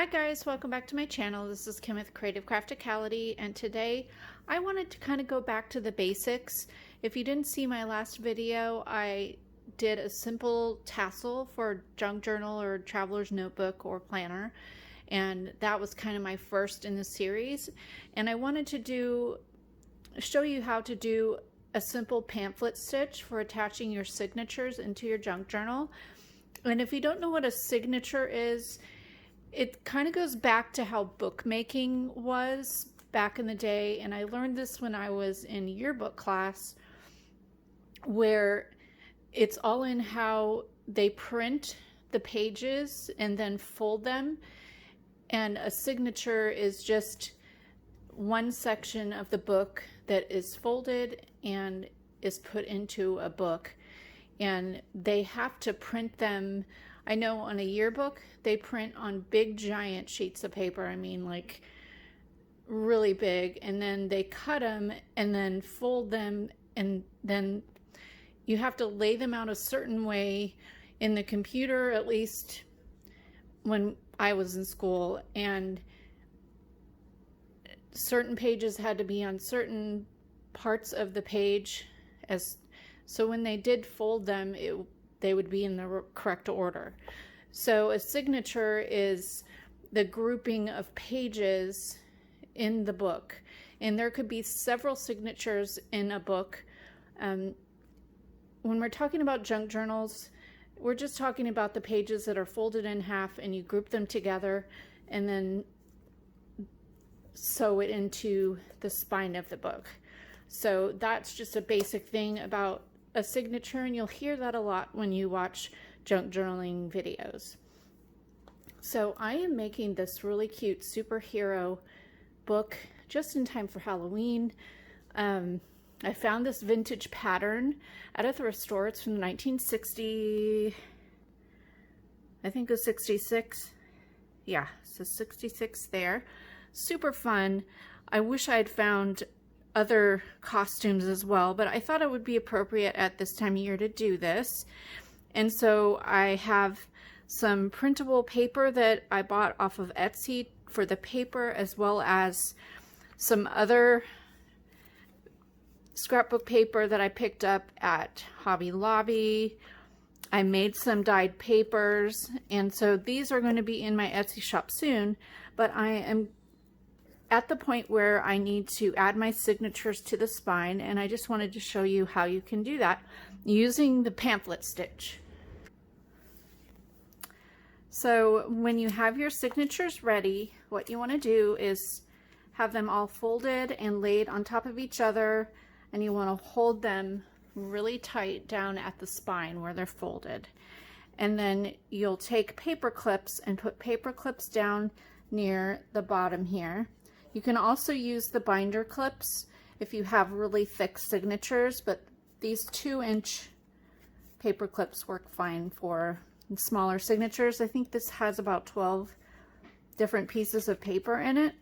Hi guys, welcome back to my channel. This is Kim with Creative Crafticality, and today I wanted to kind of go back to the basics. If you didn't see my last video, I did a simple tassel for a junk journal or traveler's notebook or planner, and that was kind of my first in the series. And I wanted to show you how to do a simple pamphlet stitch for attaching your signatures into your junk journal. And if you don't know what a signature is, it kind of goes back to how bookmaking was back in the day. And I learned this when I was in yearbook class, where it's all in how they print the pages and then fold them. And a signature is just one section of the book that is folded and is put into a book. And they have to print them. I know on a yearbook, they print on big giant sheets of paper. I mean, like really big. And then they cut them and then fold them. And then you have to lay them out a certain way in the computer, at least when I was in school. And certain pages had to be on certain parts of the page. So when they did fold them, they would be in the correct order. So a signature is the grouping of pages in the book. And there could be several signatures in a book. When we're talking about junk journals, we're just talking about the pages that are folded in half and you group them together and then sew it into the spine of the book. So that's just a basic thing about a signature, and you'll hear that a lot when you watch junk journaling videos. So I am making this really cute superhero book just in time for Halloween. I found this vintage pattern at a thrift store. It's from 1960, I think it was 66. Yeah, so 66 there. Super fun. I wish I had found other costumes as well, but I thought it would be appropriate at this time of year to do this. And so I have some printable paper that I bought off of Etsy for the paper, as well as some other scrapbook paper that I picked up at Hobby Lobby. I made some dyed papers, and so these are going to be in my Etsy shop soon, but I am at the point where I need to add my signatures to the spine, and I just wanted to show you how you can do that using the pamphlet stitch. So when you have your signatures ready, what you want to do is have them all folded and laid on top of each other, and you want to hold them really tight down at the spine where they're folded. And then you'll take paper clips and put paper clips down near the bottom here. You can also use the binder clips if you have really thick signatures, but these 2-inch paper clips work fine for smaller signatures. I think this has about 12 different pieces of paper in it.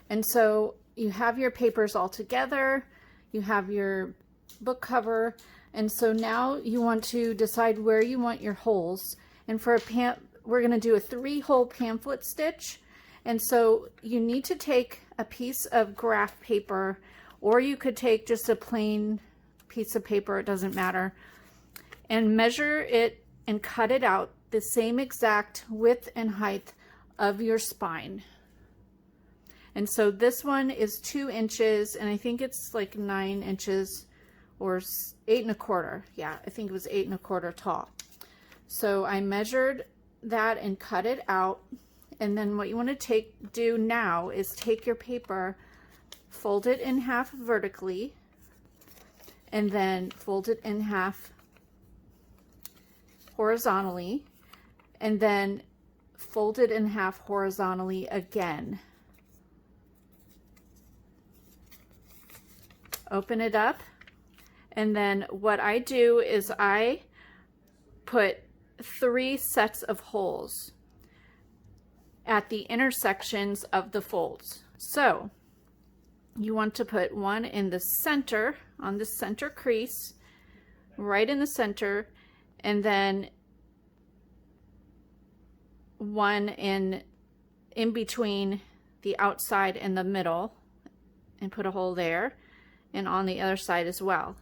And so you have your papers all together, you have your book cover, and so now you want to decide where you want your holes. And for we're going to do a 3-hole pamphlet stitch. And so you need to take a piece of graph paper, or you could take just a plain piece of paper, it doesn't matter, and measure it and cut it out the same exact width and height of your spine. And so this one is 2 inches, and I think it's like 9 inches or 8 1/4. Yeah, I think it was 8 1/4 tall. So I measured that and cut it out. And then what you want to do now is take your paper, fold it in half vertically, and then fold it in half horizontally, and then fold it in half horizontally again. Open it up, and then what I do is I put 3 sets of holes at the intersections of the folds. So you want to put one in the center, on the center crease, right in the center, and then one in between the outside and the middle and put a hole there, and on the other side as well.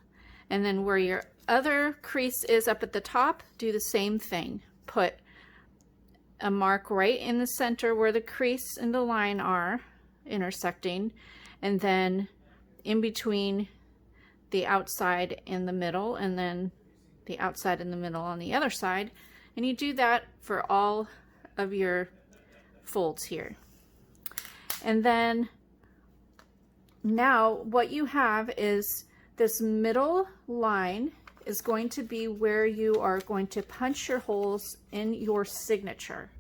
And then where your other crease is up at the top, do the same thing. Put a mark right in the center where the crease and the line are intersecting, and then in between the outside and the middle, and then the outside and the middle on the other side. And you do that for all of your folds here. And then now what you have is this middle line is going to be where you are going to punch your holes in your signature.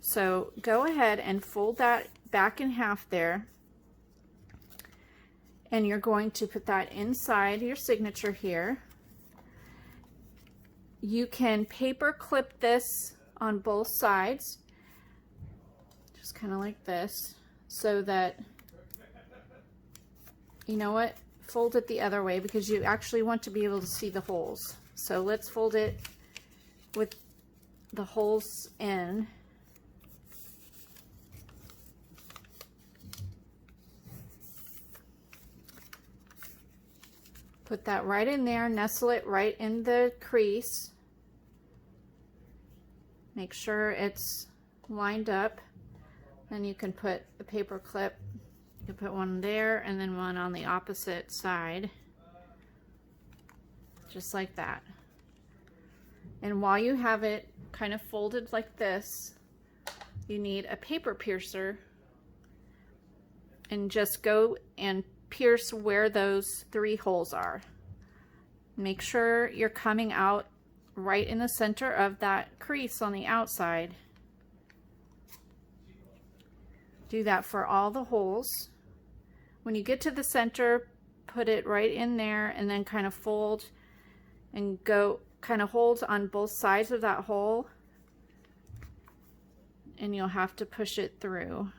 So go ahead and fold that back in half there, and you're going to put that inside your signature here. You can paper clip this on both sides, just kind of like this, so that, you know what, fold it the other way because you actually want to be able to see the holes. So let's fold it with the holes in. Put that right in there, nestle it right in the crease. Make sure it's lined up. Then you can put a paper clip. You can put one there and then one on the opposite side. Just like that. And while you have it kind of folded like this, you need a paper piercer. And just go and pierce where those 3 holes are. Make sure you're coming out right in the center of that crease on the outside. Do that for all the holes. When you get to the center, put it right in there and then kind of fold and go kind of hold on both sides of that hole, and you'll have to push it through.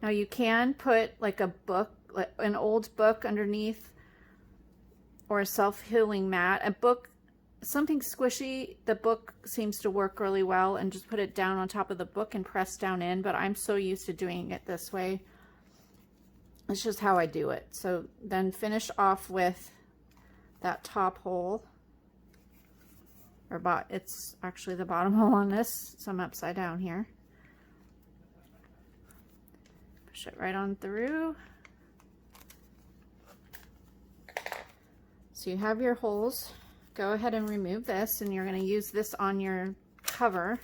Now you can put like a book, an old book underneath, or a self-healing mat. A book, something squishy, the book seems to work really well, and just put it down on top of the book and press down in, but I'm so used to doing it this way. It's just how I do it. So then finish off with that top hole, or it's actually the bottom hole on this, so I'm upside down here. Push it right on through. So you have your holes. Go ahead and remove this, and you're going to use this on your cover.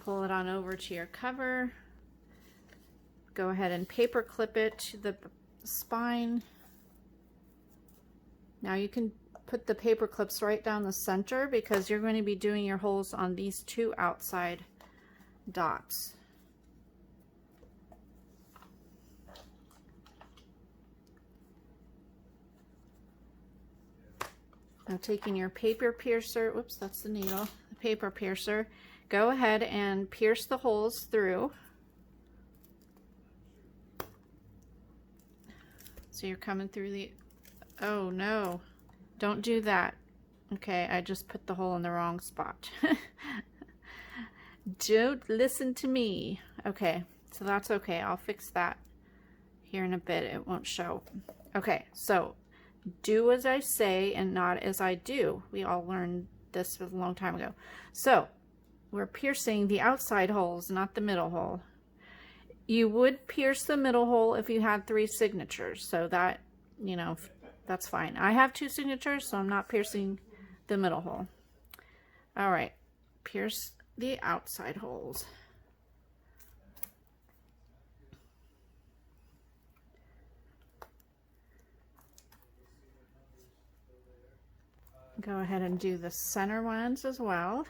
Pull it on over to your cover. Go ahead and paper clip it to the spine. Now you can put the paper clips right down the center because you're going to be doing your holes on these 2 outside dots. Now taking your paper piercer, whoops, that's the needle, the paper piercer, go ahead and pierce the holes through. So you're coming through the, oh no, don't do that. Okay, I just put the hole in the wrong spot. Don't listen to me. Okay, so that's okay. I'll fix that here in a bit. It won't show. Okay, so do as I say and not as I do. We all learned this a long time ago. So we're piercing the outside holes, not the middle hole. You would pierce the middle hole if you had 3 signatures, so that, you know, that's fine. I have 2 signatures, so I'm not piercing the middle hole. All right, pierce the outside holes. Go ahead and do the center ones as well.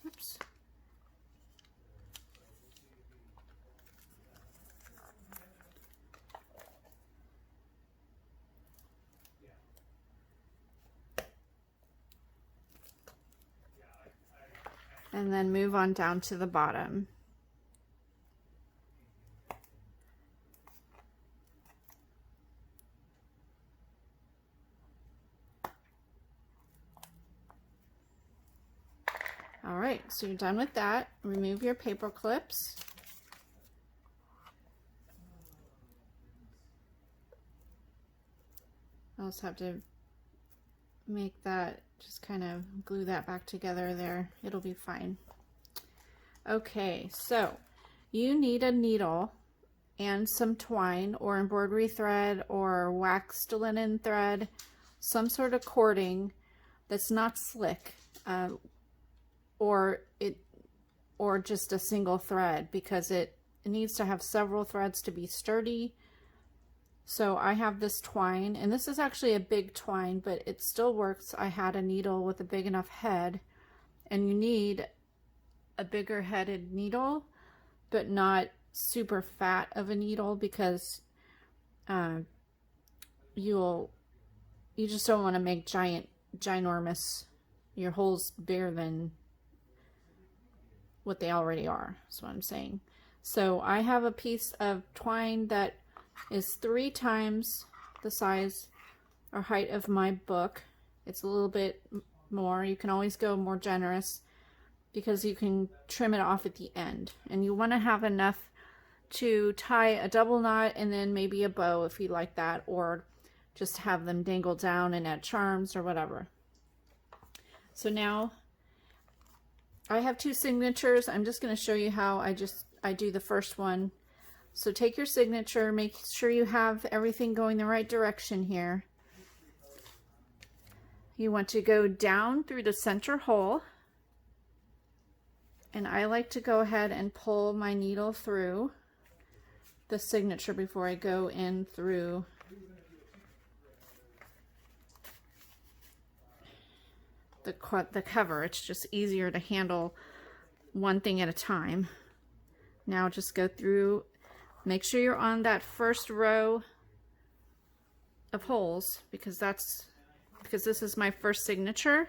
Oops. And then move on down to the bottom. right, so you're done with that. Remove your paper clips. I also have to make that, just kind of glue that back together there. It'll be fine. Okay, so you need a needle and some twine or embroidery thread or waxed linen thread, some sort of cording that's not slick, or just a single thread, because it needs to have several threads to be sturdy. So I have this twine, and this is actually a big twine, but it still works. I had a needle with a big enough head, and you need a bigger headed needle, but not super fat of a needle, because you just don't want to make ginormous, your holes bigger than what they already are. That's what I'm saying. So I have a piece of twine that is 3 times the size or height of my book. It's a little bit more. You can always go more generous, because you can trim it off at the end, and you want to have enough to tie a double knot and then maybe a bow if you like that, or just have them dangle down and add charms or whatever. So now I have 2 signatures. I'm just going to show you how I do the first one. So take your signature, make sure you have everything going the right direction here. You want to go down through the center hole, and I like to go ahead and pull my needle through the signature before I go in through the cover. It's just easier to handle one thing at a time. Now just go through, make sure you're on that first row of holes, because this is my first signature.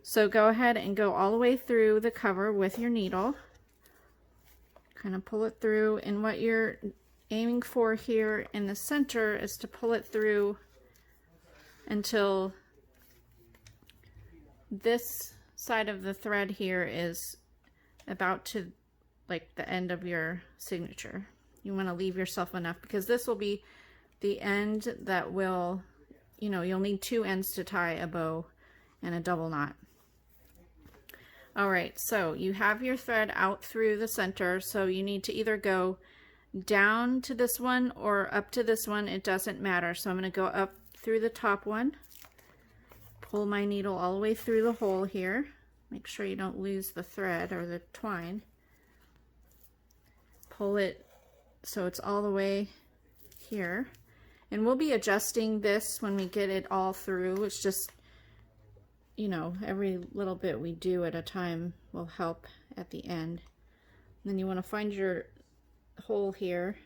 So go ahead and go all the way through the cover with your needle. Kind of pull it through, and what you're aiming for here in the center is to pull it through until this side of the thread here is about to, like, the end of your signature. You want to leave yourself enough, because this will be the end that will, you'll need 2 ends to tie a bow and a double knot. All right, so you have your thread out through the center, so you need to either go down to this one or up to this one. It doesn't matter. So I'm going to go up through the top one, pull my needle all the way through the hole here. Make sure you don't lose the thread or the twine. Pull it so it's all the way here. And we'll be adjusting this when we get it all through. It's just, every little bit we do at a time will help at the end. And then you want to find your hole here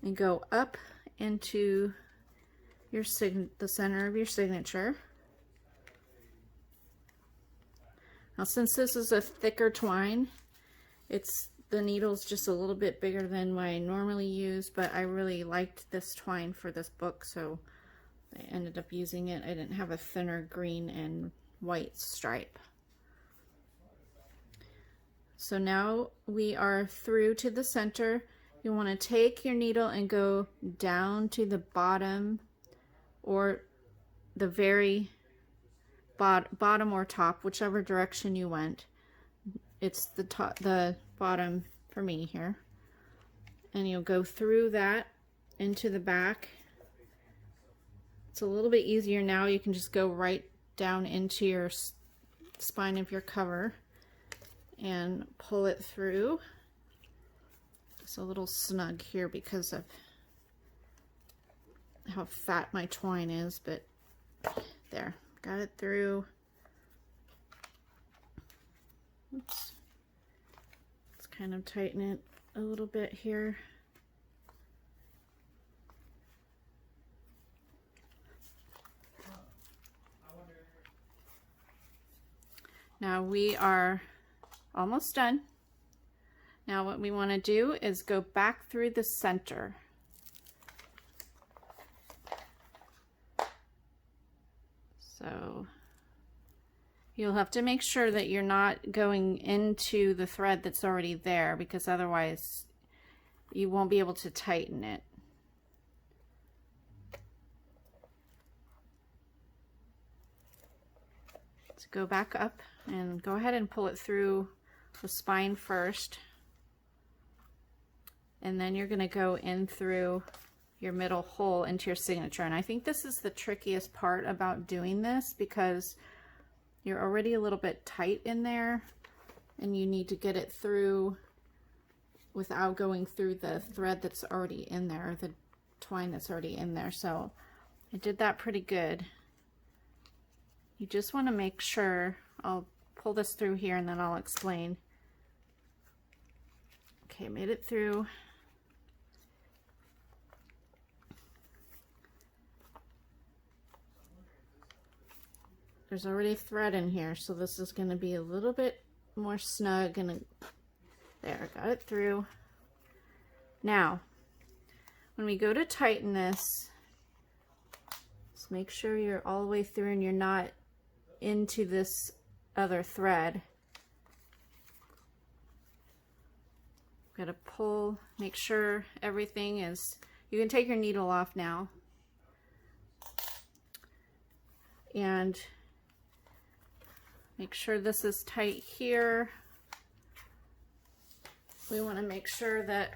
and go up into your the center of your signature. Now, since this is a thicker twine, the needle's just a little bit bigger than what I normally use, but I really liked this twine for this book, so I ended up using it. I didn't have a thinner green and white stripe. So now we are through to the center. You want to take your needle and go down to the bottom, or the very bottom or top, whichever direction you went. It's the bottom for me here. And you'll go through that into the back. It's a little bit easier now. You can just go right down into your spine of your cover and pull it through. It's a little snug here because of how fat my twine is, but there, got it through. Oops. Let's kind of tighten it a little bit here. Now we are almost done. Now what we want to do is go back through the center. So You'll have to make sure that you're not going into the thread that's already there, because otherwise you won't be able to tighten it. So go back up and go ahead and pull it through the spine first. And then you're going to go in through your middle hole into your signature. And I think this is the trickiest part about doing this, because you're already a little bit tight in there and you need to get it through without going through the thread that's already in there, the twine that's already in there. So I did that pretty good. You just want to make sure, I'll pull this through here and then I'll explain. Okay, made it through. There's already thread in here, so this is going to be a little bit more snug, and there, got it through. Now, when we go to tighten this, just make sure you're all the way through and you're not into this other thread. Got to pull, make sure everything is, you can take your needle off now. And make sure this is tight here. We want to make sure that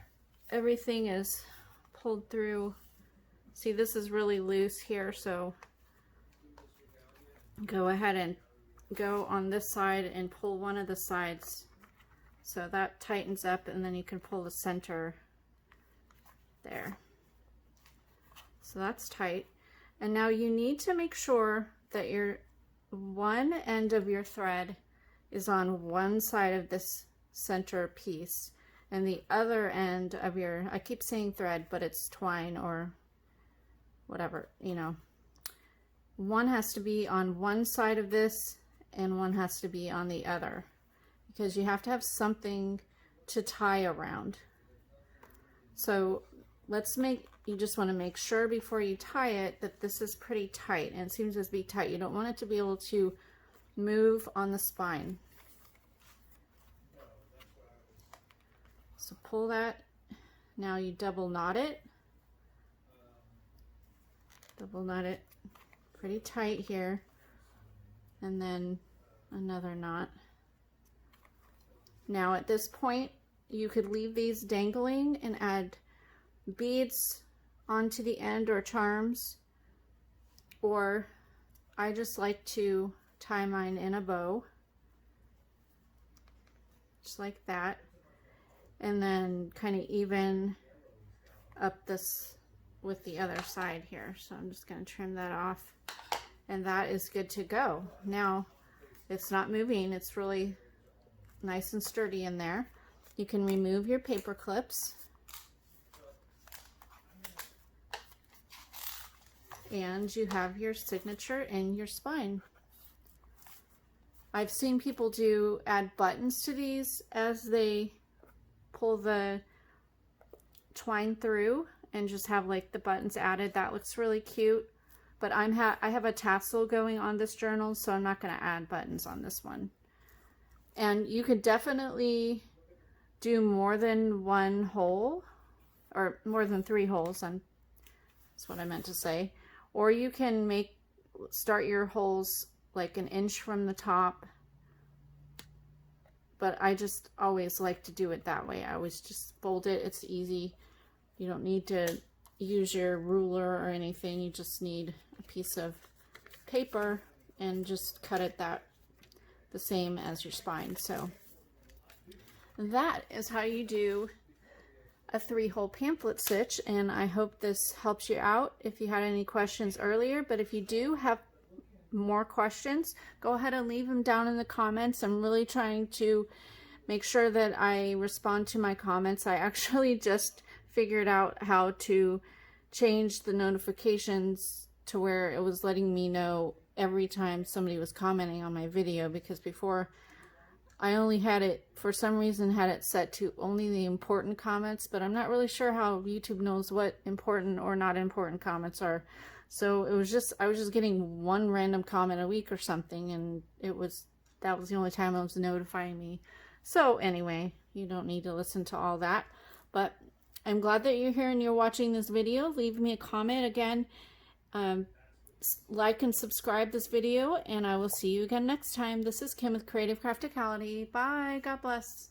everything is pulled through. See, this is really loose here, so go ahead and go on this side and pull one of the sides. So that tightens up, and then you can pull the center there. So that's tight. And now you need to make sure that your one end of your thread is on one side of this center piece, and the other end of your, I keep saying thread, but it's twine or whatever, you know, one has to be on one side of this and one has to be on the other, because you have to have something to tie around. So let's make, you just want to make sure before you tie it that this is pretty tight, and it seems to be tight. You don't want it to be able to move on the spine. So pull that. Now you double knot it. Double knot it pretty tight here, and then another knot. Now at this point you could leave these dangling and add beads onto the end or charms, or I just like to tie mine in a bow, just like that, and then kind of even up this with the other side here. So I'm just going to trim that off, and that is good to go. Now it's not moving, it's really nice and sturdy in there. You can remove your paper clips, and you have your signature in your spine. I've seen people add buttons to these as they pull the twine through, and just have like the buttons added. That looks really cute, but I have a tassel going on this journal, so I'm not going to add buttons on this one. And you could definitely do more than one hole, or more than 3 holes. That's what I meant to say. Or you can start your holes like an inch from the top, but I just always like to do it that way. I always just fold it. It's easy. You don't need to use your ruler or anything. You just need a piece of paper and just cut it the same as your spine. So that is how you do a 3-hole pamphlet stitch, and I hope this helps you out if you had any questions earlier. But if you do have more questions, go ahead and leave them down in the comments. I'm really trying to make sure that I respond to my comments. I actually just figured out how to change the notifications to where it was letting me know every time somebody was commenting on my video, because before I only had it, for some reason, had it set to only the important comments, but I'm not really sure how YouTube knows what important or not important comments are. So it was just, I was just getting one random comment a week or something, and that was the only time it was notifying me. So anyway, you don't need to listen to all that, but I'm glad that you're here and you're watching this video. Leave me a comment again. Like and subscribe this video, and I will see you again next time. This is Kim with Creative Crafticality. Bye. God bless.